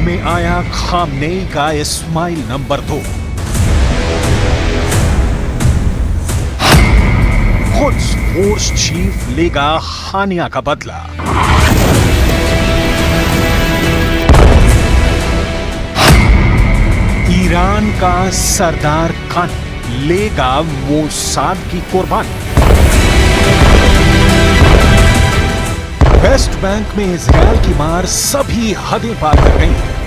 में आया खामनेई का Ismail number 2। Quds force chief लेगा हानिया का बदला। ईरान का सरदार कानी लेगा मोसाद की कुर्बानी। वेस्ट बैंक में इजरायल की मार सभी हदें पार कर गई है।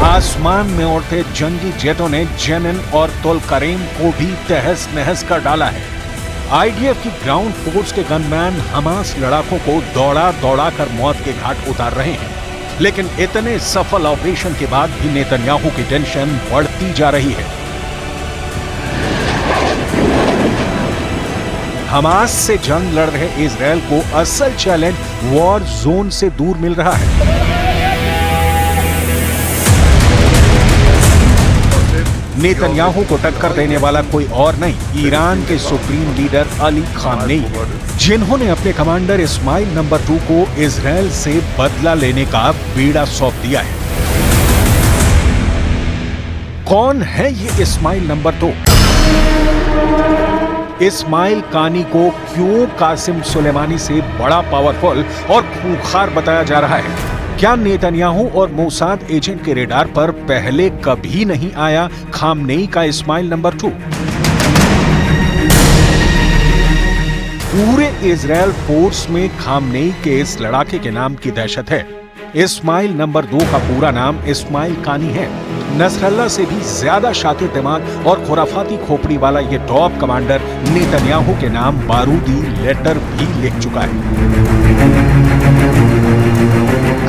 आसमान में उड़ते जंगी जेटों ने जेनिन और तुलकरेम को भी तहस नहस कर डाला है। आईडीएफ की ग्राउंड फोर्स के गनमैन हमास लड़ाकों को दौड़ा दौड़ा कर मौत के घाट उतार रहे हैं, लेकिन इतने सफल ऑपरेशन के बाद भी नेतन्याहू की टेंशन बढ़ती जा रही है। हमास से जंग लड़ रहे इजरायल को असल चैलेंज वॉर जोन से दूर मिल रहा है। नेतन्याहू को टक्कर देने वाला कोई और नहीं, ईरान के सुप्रीम लीडर अली खामनेई, जिन्होंने अपने कमांडर इस्माइल नंबर 2 को इजरायल से बदला लेने का बीड़ा सौंप दिया है। कौन है ये इस्माइल नंबर 2? इस्माइल कानी को क्यों कासिम सुलेमानी से बड़ा पावरफुल और खूंखार बताया जा रहा है? क्या नेतन्याहू और मोसाद एजेंट के रेडार पर पहले कभी नहीं आया खामनेई का इस्माइल नंबर 2? पूरे इजरायल फोर्स में खामनेई के इस लड़ाके के नाम की दहशत है। इस्माइल नंबर 2 का पूरा नाम इस्माइल कानी है। नसरल्ला से भी ज्यादा शातिर दिमाग और खुराफाती खोपड़ी वाला ये टॉप कमांडर नेतन्याहू के नाम बारूदी लेटर भी लिख चुका है।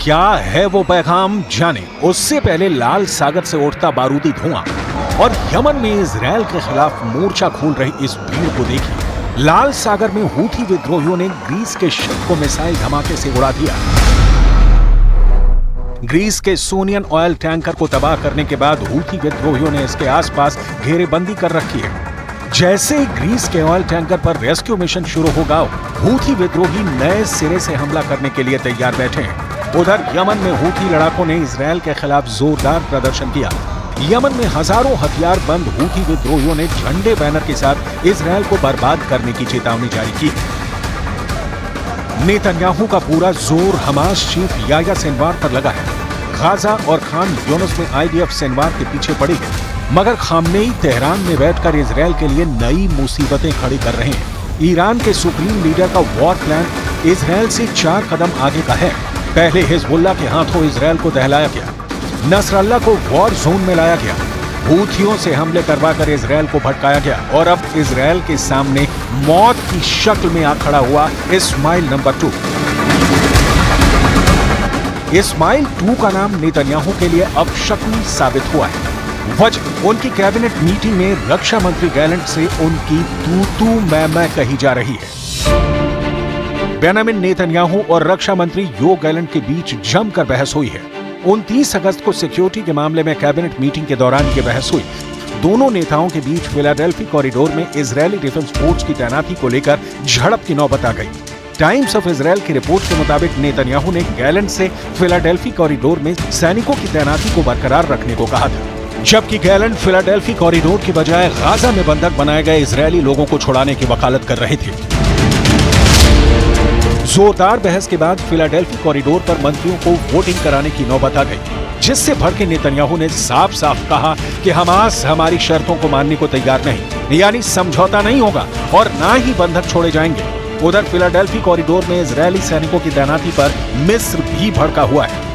क्या है वो पैगाम, जाने उससे पहले लाल सागर से उठता बारूदी धुआं और यमन में इजरायल के खिलाफ मोर्चा खोल रही इस भीड़ को देखिए। लाल सागर में हूथी विद्रोहियों ने ग्रीस के शिप को मिसाइल धमाके से उड़ा दिया। ग्रीस के सोनियन ऑयल टैंकर को तबाह करने के बाद हूथी विद्रोहियों ने इसके आसपास घेरेबंदी कर रखी है। जैसे ही ग्रीस के ऑयल टैंकर पर रेस्क्यू मिशन शुरू होगा, हूथी विद्रोही नए सिरे से हमला करने के लिए तैयार बैठे हैं। उधर यमन में हूथी लड़ाकों ने इजरायल के खिलाफ जोरदार प्रदर्शन किया। यमन में हजारों हथियारबंद हूथी विद्रोहियों ने झंडे बैनर के साथ इजरायल को बर्बाद करने की चेतावनी जारी की। नेतन्याहू का पूरा जोर हमास चीफ याह्या सिनवार पर लगा है। गाजा और खान यूनिस में आईडीएफ सिनवार के पीछे पड़ी है, मगर खामनेई तेहरान में बैठकर इजरायल के लिए नई मुसीबतें खड़ी कर रहे हैं। ईरान के सुप्रीम लीडर का वॉर प्लान इजरायल से 4 कदम आगे का है। पहले हिजबुल्लाह के हाथों इजरायल को दहलाया गया, नसरल्ला को वॉर जोन में लाया गया, हूथियों से हमले करवाकर इजरायल को भटकाया गया और अब इजरायल के सामने मौत की शक्ल में आ खड़ा हुआ इस्माइल नंबर 2। इस्माइल 2 का नाम नेतन्याहू के लिए अब शक्ल साबित हुआ है। वजह उनकी कैबिनेट मीटिंग में रक्षा मंत्री गैलेंट से उनकी तू मैं कही जा रही है। बेंजामिन नेतन्याहू और रक्षा मंत्री यो गैलेंट के बीच जमकर बहस हुई है। 29 अगस्त को सिक्योरिटी के मामले में कैबिनेट मीटिंग के दौरान ये बहस हुई। दोनों नेताओं के बीच फिलाडेल्फी कॉरिडोर में इजरायली डिफेंस फोर्स की तैनाती को लेकर झड़प की नौबत आ गई। टाइम्स ऑफ इजरायल की रिपोर्ट के मुताबिक नेतन्याहू ने गैलेंट से फिलाडेल्फी कॉरिडोर में सैनिकों की तैनाती को बरकरार रखने को कहा था, जबकि गैलेंट फिलाडेल्फी कॉरिडोर की बजाय गाजा में बंधक बनाए गए इजरायली लोगों को छुड़ाने की वकालत कर रहे थे। जोरदार बहस के बाद फिलाडेल्फी कॉरिडोर पर मंत्रियों को वोटिंग कराने की नौबत आ गई, जिससे भड़के नेतन्याहू ने साफ साफ कहा कि हमास हमारी शर्तों को मानने को तैयार नहीं, यानी समझौता नहीं होगा और ना ही बंधक छोड़े जाएंगे। उधर फिलाडेल्फी कॉरिडोर में इजरायली सैनिकों की तैनाती पर मिस्र भी भड़का हुआ है।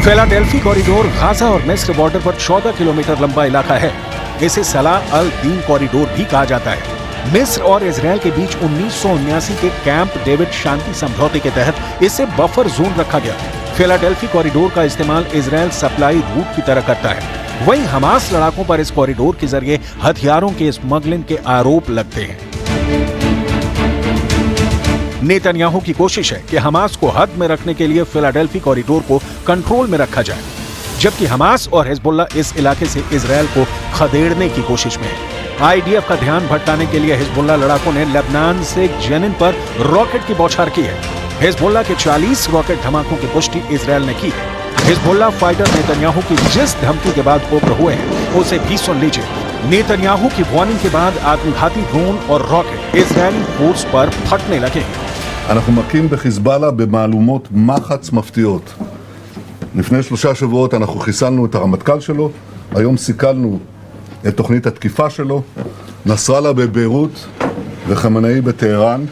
फिलाडेल्फी कॉरिडोर गाजा और मिस्र बॉर्डर पर 14 किलोमीटर लंबा इलाका है। इसे सलाह अल दीन कॉरिडोर भी कहा जाता है। मिस्र और इजरायल के बीच 1979 के कैंप डेविड शांति समझौते के तहत इसे बफर जोन रखा गया। फिलाडेल्फी कॉरिडोर का इस्तेमाल इजरायल सप्लाई रूट की तरह करता है। वहीं हमास लड़ाकों पर इस कॉरिडोर के जरिए हथियारों के स्मगलिंग के आरोप लगते हैं। नेतन्याहू की कोशिश है कि हमास को हद में रखने के लिए फिलाडेल्फी कॉरिडोर को कंट्रोल में रखा जाए। जबकि हमास और हिजबुल्ला इस इलाके से इजरायल को खदेड़ने की कोशिश में है। आईडीएफ का ध्यान भटकाने के लिए हिजबुल्ला लड़ाकों ने लेबनान से जेनिन पर रॉकेट की बौछार की है। हिजबुल्ला के 40 रॉकेट धमाकों की पुष्टि इजरायल ने की है। हिजबुल्ला फाइटर नेतन्याहू की जिस धमकी के बाद उग्र हुए हैं उसे भी सुन लीजिए। नेतन्याहू की वार्निंग के बाद आत्मघाती ड्रोन और रॉकेट इजरायली फोर्स पर फटने लगे हैं। אנחנו מכים בחיזבאללה במהלומות מחץ מפתיעות. לפני 3 שבועות אנחנו חיסלנו את הרמטכ"ל שלו, היום סיכלנו את תוכנית התקיפה שלו, נסראללה בביירות וחמינאי בטהרן.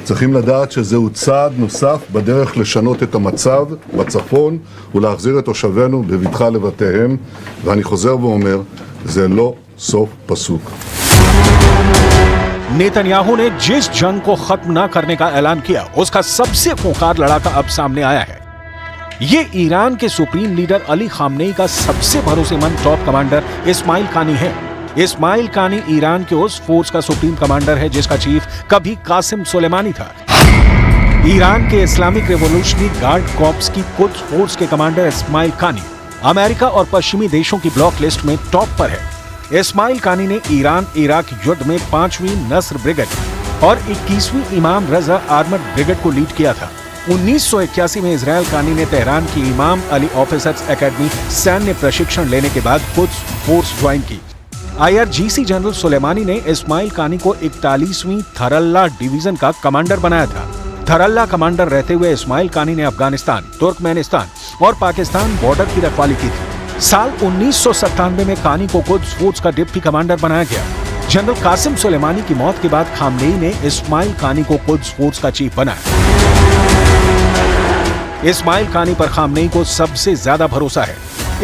צריכים לדעת שזהו צעד נוסף בדרך לשנות את המצב בצפון ולהחזיר את תושבינו בבטחה לבתיהם, ואני חוזר ואומר, זה לא סוף פסוק. नेतन्याहू ने जिस जंग को खत्म न करने का ऐलान किया उसका सबसे खूंखार लड़ाका अब सामने आया है। ये ईरान के सुप्रीम लीडर अली खामनेई का सबसे भरोसेमंद टॉप कमांडर इस्माइल कानी है। इस्माइल कानी ईरान के उस फोर्स का सुप्रीम कमांडर है जिसका चीफ कभी कासिम सुलेमानी था। ईरान के इस्लामिक रेवोल्यूशनरी गार्ड कॉर्प्स की कुछ फोर्स के कमांडर इस्माइल कानी अमेरिका और पश्चिमी देशों की ब्लॉक लिस्ट में टॉप पर है। इस्माइल कानी ने ईरान इराक युद्ध में 5वीं नस्र ब्रिगेड और 21वीं इमाम रजा आर्मर्ड ब्रिगेड को लीड किया था। 1981 में इजरायल कानी ने तेहरान की इमाम अली ऑफिसर्स एकेडमी सैन्य प्रशिक्षण लेने के बाद कुछ फोर्स ज्वाइन की। IRGC जनरल सुलेमानी ने इस्माइल कानी को 41वीं थरल्ला डिवीजन का कमांडर बनाया था। थरल्ला कमांडर रहते हुए इस्माइल कानी ने अफगानिस्तान, तुर्कमेनिस्तान और पाकिस्तान बॉर्डर की रखवाली की थी। साल 1997 में कानी को कुद्स फोर्स का डिप्टी कमांडर बनाया गया। जनरल कासिम सुलेमानी की मौत के बाद खामनेई ने इस्माइल कानी को कुद्स फोर्स का चीफ बनाया। इस्माइल कानी पर खामनेई को सबसे ज्यादा भरोसा है।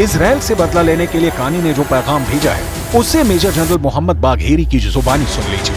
इजरायल से बदला लेने के लिए कानी ने जो पैगाम भेजा है उससे मेजर जनरल मोहम्मद बाघेरी की जुबानी सुन लीजिए।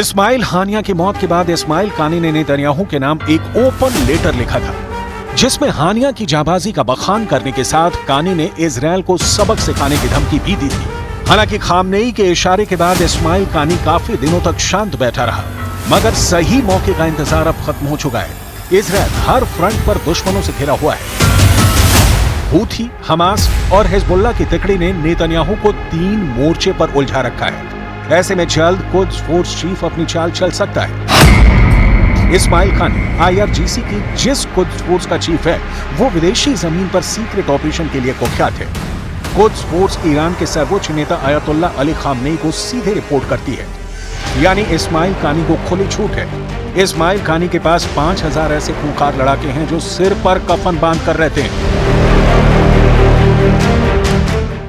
इस्माइल हानिया की मौत के बाद इस्माइल कानी ने नेतन्याहू के नाम एक ओपन लेटर लिखा था जिसमें हानिया की जाबाजी का बखान करने के साथ कानी ने इजरायल को सबक सिखाने की धमकी भी दी थी। हालांकि खामनेई के इशारे के बाद इस्माइल कानी काफी दिनों तक शांत बैठा रहा, मगर सही मौके का इंतजार अब खत्म हो चुका है। इजरायल हर फ्रंट पर दुश्मनों से घिरा हुआ है। हूथी, हमास और हिजबुल्ला की तिकड़ी ने नेतन्याहू को 3 मोर्चे पर उलझा रखा है। ऐसे में जल्द कुद्स फोर्स चीफ अपनी चाल चल सकता है। इस्माइल कानी IRGC की जिस कुद्स फोर्स का चीफ है वो विदेशी जमीन पर सीक्रेट ऑपरेशन के लिए कुख्यात है। कुद्स फोर्स ईरान के सर्वोच्च नेता अयतुल्ला अली खामनेई को सीधे रिपोर्ट करती है, यानी इस्माइल कानी को खुली छूट है। इस्माइल कानी के पास 5000 ऐसे खूंखार लड़ाके हैं जो सिर पर कफन बांध कर रहते हैं।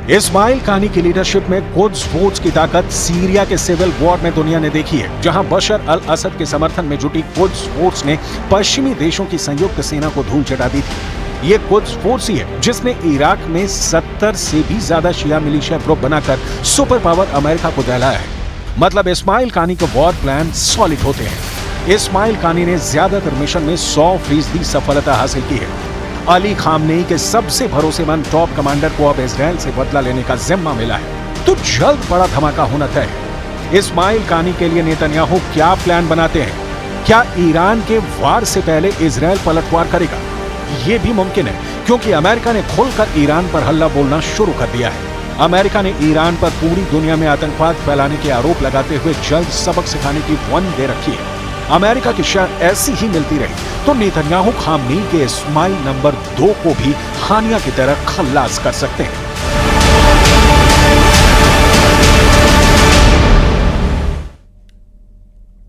इस्माइल कानी की लीडरशिप में कुद्स फोर्स की ताकत सीरिया के सिविल वॉर में दुनिया ने देखी है, जहां बशर अल असद के समर्थन में जुटी कुद्स फोर्स ने पश्चिमी देशों की संयुक्त सेना को धूल चटा दी थी। ये कुद्स फोर्स ही है जिसने इराक में 70 से भी ज्यादा शिया मिलिशिया ग्रुप बनाकर सुपर पावर अमेरिका को दहलाया है। मतलब इस्माइल कानी के वॉर प्लान सॉलिड होते हैं। इस्माइल कानी ने ज्यादातर मिशन में 100% सफलता हासिल की है। अली खामनेई के सबसे भरोसेमंद टॉप कमांडर को अब इजरायल से बदला लेने का जिम्मा मिला है, तो जल्द बड़ा धमाका होना तय है। इस्माइल कानी के लिए नेतन्याहू क्या प्लान बनाते हैं? क्या ईरान के वार से पहले इजरायल पलटवार करेगा? ये भी मुमकिन है क्योंकि अमेरिका ने खुलकर ईरान पर हल्ला बोलना शुरू कर दिया है। अमेरिका ने ईरान पर पूरी दुनिया में आतंकवाद फैलाने के आरोप लगाते हुए जल्द सबक सिखाने की वार्निंग दे रखी है। अमेरिका की शर्त ऐसी ही मिलती रही तो नेतन्याहू खामनेई के इस्माइल नंबर 2 को भी हानिया की तरह खल्लास कर सकते हैं।